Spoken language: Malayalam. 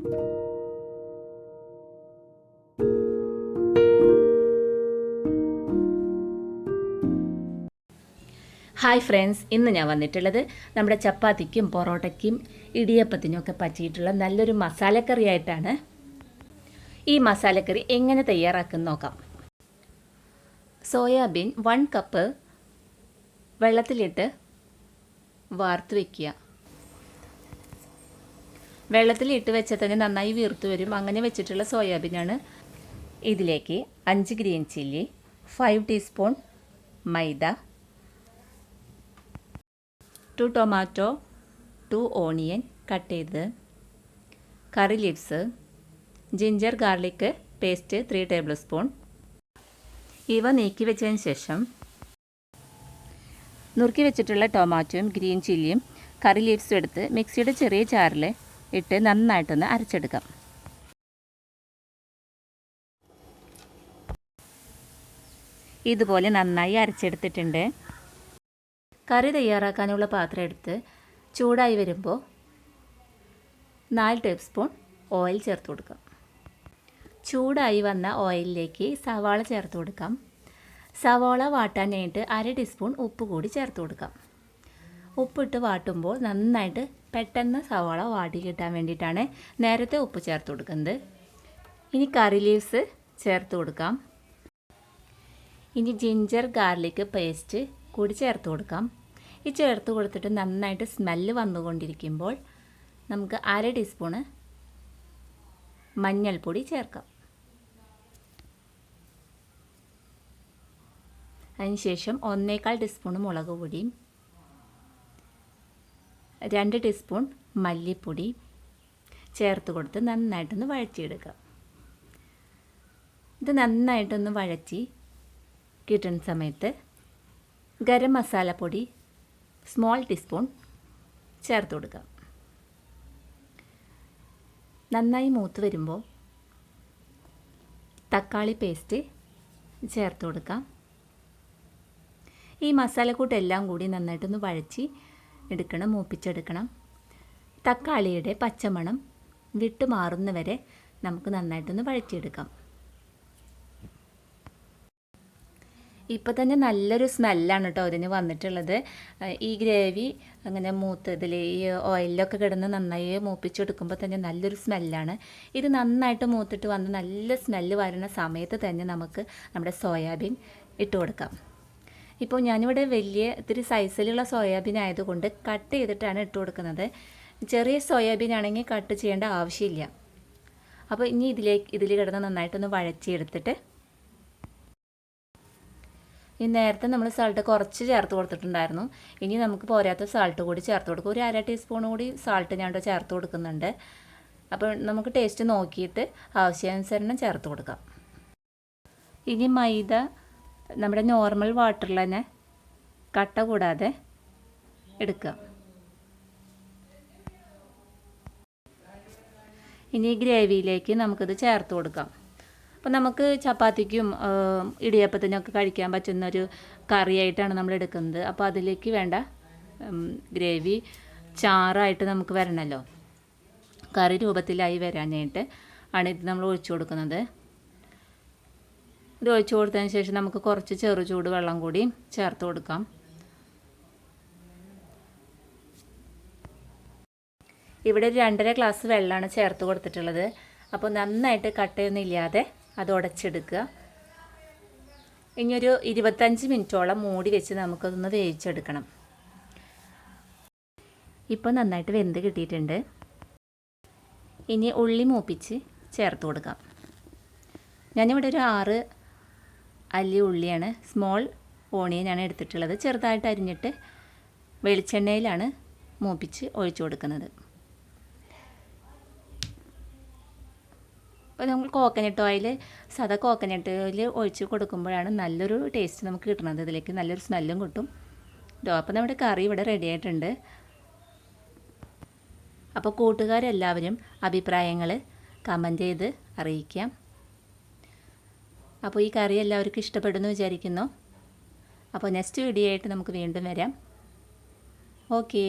ഹായ് ഫ്രണ്ട്സ്, ഇന്ന് ഞാൻ വന്നിട്ടുള്ളത് നമ്മുടെ ചപ്പാത്തിക്കും പൊറോട്ടയ്ക്കും ഇടിയപ്പത്തിനും ഒക്കെ പറ്റിയിട്ടുള്ള നല്ലൊരു മസാലക്കറി ആയിട്ടാണ്. ഈ മസാലക്കറി എങ്ങനെ തയ്യാറാക്കും നോക്കാം. സോയാബീൻ 1 കപ്പ് വെള്ളത്തിലിട്ട് വാർത്ത് വയ്ക്കുക. വെള്ളത്തിലിട്ട് വെച്ചാൽ തന്നെ നന്നായി വീർത്ത് വരും. അങ്ങനെ വെച്ചിട്ടുള്ള സോയാബീനാണ്. ഇതിലേക്ക് 5 ഗ്രീൻ ചില്ലി, 5 ടീസ്പൂൺ മൈദ, 2 ടൊമാറ്റോ, 2 ഓണിയൻ കട്ട് ചെയ്ത്, കറി leaves, ginger garlic paste 3 table spoon. ഇവ നീക്കി വെച്ചതിന് ശേഷം നുറുക്കി വെച്ചിട്ടുള്ള ടൊമാറ്റോയും ഗ്രീൻ ചില്ലിയും കറി ലീവ്സും എടുത്ത് മിക്സിയുടെ ചെറിയ ജാറിൽ ഇട്ട് നന്നായിട്ടൊന്ന് അരച്ചെടുക്കാം. ഇതുപോലെ നന്നായി അരച്ചെടുത്തിട്ടുണ്ട്. കറി തയ്യാറാക്കാനുള്ള പാത്രം എടുത്ത് ചൂടായി വരുമ്പോൾ 4 ടേബിൾ സ്പൂൺ ഓയിൽ ചേർത്ത് കൊടുക്കാം. ചൂടായി വന്ന ഓയിലിലേക്ക് സവാള ചേർത്ത് കൊടുക്കാം. സവാള വാട്ടാനായിട്ട് 1/2 ടീസ്പൂൺ ഉപ്പ് കൂടി ചേർത്ത് കൊടുക്കാം. ഉപ്പിട്ട് വാട്ടുമ്പോൾ നന്നായിട്ട് പെട്ടെന്ന് സവാള വാടി കിട്ടാൻ വേണ്ടിയിട്ടാണ് നേരത്തെ ഉപ്പ് ചേർത്ത് കൊടുക്കുന്നത്. ഇനി കറി ലീവ്സ് ചേർത്ത് കൊടുക്കാം. ഇനി ജിഞ്ചർ ഗാർലിക് പേസ്റ്റ് കൂടി ചേർത്ത് കൊടുക്കാം. ഈ ചേർത്ത് കൊടുത്തിട്ട് നന്നായിട്ട് സ്മെല്ല് വന്നുകൊണ്ടിരിക്കുമ്പോൾ നമുക്ക് 1/2 ടീസ്പൂണ് മഞ്ഞൾപ്പൊടി ചേർക്കാം. അതിനുശേഷം 1/4 ടീസ്പൂൺ മുളക് പൊടിയും 2 ടീസ്പൂൺ മല്ലിപ്പൊടി ചേർത്ത് കൊടുത്ത് നന്നായിട്ടൊന്ന് വഴറ്റിയെടുക്കാം. ഇത് നന്നായിട്ടൊന്ന് വഴറ്റി കിട്ടുന്ന സമയത്ത് ഗരം മസാലപ്പൊടി സ്മോൾ ടീസ്പൂൺ ചേർത്ത് കൊടുക്കാം. നന്നായി മൂത്ത് വരുമ്പോൾ തക്കാളി പേസ്റ്റ് ചേർത്ത് കൊടുക്കാം. ഈ മസാലക്കൂട്ടെല്ലാം കൂടി നന്നായിട്ടൊന്ന് വഴറ്റി എടുക്കണം, മൂപ്പിച്ചെടുക്കണം. തക്കാളിയുടെ പച്ചമണം വിട്ട് മാറുന്നവരെ നമുക്ക് നന്നായിട്ടൊന്ന് വഴറ്റിയെടുക്കാം. ഇപ്പോൾ തന്നെ നല്ലൊരു സ്മെല്ലാണ് കേട്ടോ ഇതിന് വന്നിട്ടുള്ളത്. ഈ ഗ്രേവി അങ്ങനെ മൂത്തതിൽ ഈ ഓയിലൊക്കെ കിടന്ന് നന്നായി മൂപ്പിച്ചെടുക്കുമ്പോൾ തന്നെ നല്ലൊരു സ്മെല്ലാണ്. ഇത് നന്നായിട്ട് മൂത്തിട്ട് വന്ന് നല്ല സ്മെല്ല് വരുന്ന സമയത്ത് തന്നെ നമുക്ക് നമ്മുടെ സോയാബീൻ ഇട്ട് കൊടുക്കാം. ഇപ്പോൾ ഞാനിവിടെ വലിയ ഇത്തിരി സൈസിലുള്ള സോയാബീൻ ആയതുകൊണ്ട് കട്ട് ചെയ്തിട്ടാണ് ഇട്ട് കൊടുക്കുന്നത്. ചെറിയ സോയാബീൻ ആണെങ്കിൽ കട്ട് ചെയ്യേണ്ട ആവശ്യമില്ല. അപ്പോൾ ഇനി ഇതിൽ കിടന്ന് നന്നായിട്ടൊന്ന് വഴച്ചിയെടുത്തിട്ട് ഈ നേരത്തെ നമ്മൾ സാൾട്ട് കുറച്ച് ചേർത്ത് കൊടുത്തിട്ടുണ്ടായിരുന്നു. ഇനി നമുക്ക് പോരാത്ത സാൾട്ട് കൂടി ചേർത്ത് കൊടുക്കും. ഒരു 1/2 ടീസ്പൂൺ കൂടി സാൾട്ട് ഞാൻ ചേർത്ത് കൊടുക്കുന്നുണ്ട്. അപ്പോൾ നമുക്ക് ടേസ്റ്റ് നോക്കിയിട്ട് ആവശ്യാനുസരണം ചേർത്ത് കൊടുക്കാം. ഇനി മൈദ നമ്മുടെ നോർമൽ വാട്ടറിൽ തന്നെ കട്ട കൂടാതെ എടുക്കുക. ഇനി ഗ്രേവിയിലേക്ക് നമുക്കിത് ചേർത്ത് കൊടുക്കാം. അപ്പോൾ നമുക്ക് ചപ്പാത്തിക്കും ഇടിയപ്പത്തിനൊക്കെ കഴിക്കാൻ പറ്റുന്നൊരു കറിയായിട്ടാണ് നമ്മൾ എടുക്കുന്നത്. അപ്പോൾ അതിലേക്ക് വേണ്ട ഗ്രേവി ചാറായിട്ട് നമുക്ക് വരണമല്ലോ. കറി രൂപത്തിലായി വരാനായിട്ട് ആണ് ഇത് നമ്മൾ ഒഴിച്ചു കൊടുക്കുന്നത്. ഇത് ഒഴിച്ചു കൊടുത്തതിന് ശേഷം നമുക്ക് കുറച്ച് ചെറുചൂട് വെള്ളം കൂടി ചേർത്ത് കൊടുക്കാം. ഇവിടെ 2.5 ഗ്ലാസ് വെള്ളമാണ് ചേർത്ത് കൊടുത്തിട്ടുള്ളത്. അപ്പോൾ നന്നായിട്ട് കട്ടയൊന്നും ഇല്ലാതെ അത് ഉടച്ചെടുക്കുക. ഇനിയൊരു 25 മിനിറ്റോളം മൂടി വെച്ച് നമുക്കതൊന്ന് വേവിച്ചെടുക്കണം. ഇപ്പോൾ നന്നായിട്ട് വെന്ത് കിട്ടിയിട്ടുണ്ട്. ഇനി ഉള്ളി മൂപ്പിച്ച് ചേർത്ത് കൊടുക്കാം. ഞാനിവിടെ ഒരു 6 അല്ലി ഉള്ളിയാണ്, സ്മോൾ ഓണിയനാണ് എടുത്തിട്ടുള്ളത്. ചെറുതായിട്ട് അരിഞ്ഞിട്ട് വെളിച്ചെണ്ണയിലാണ് മൂപ്പിച്ച് ഒഴിച്ചു കൊടുക്കുന്നത്. അപ്പോൾ നമ്മൾ കോക്കനട്ട് ഓയിൽ, സാധാ കോക്കനട്ട് ഓയിൽ ഒഴിച്ച് കൊടുക്കുമ്പോഴാണ് നല്ലൊരു ടേസ്റ്റ് നമുക്ക് കിട്ടുന്നത്. ഇതിലേക്ക് നല്ലൊരു സ്മെല്ലും കിട്ടും. അപ്പോൾ നമ്മുടെ കറി ഇവിടെ റെഡി ആയിട്ടുണ്ട്. അപ്പോൾ കൂട്ടുകാരെല്ലാവരും അഭിപ്രായങ്ങൾ കമൻറ്റ് ചെയ്ത് അറിയിക്കാം. അപ്പോൾ ഈ കറി എല്ലാവർക്കും ഇഷ്ടപ്പെടുന്നു വിചാരിക്കുന്നു. അപ്പോൾ നെക്സ്റ്റ് വീഡിയോ ആയിട്ട് നമുക്ക് വീണ്ടും വരാം. ഓക്കേ.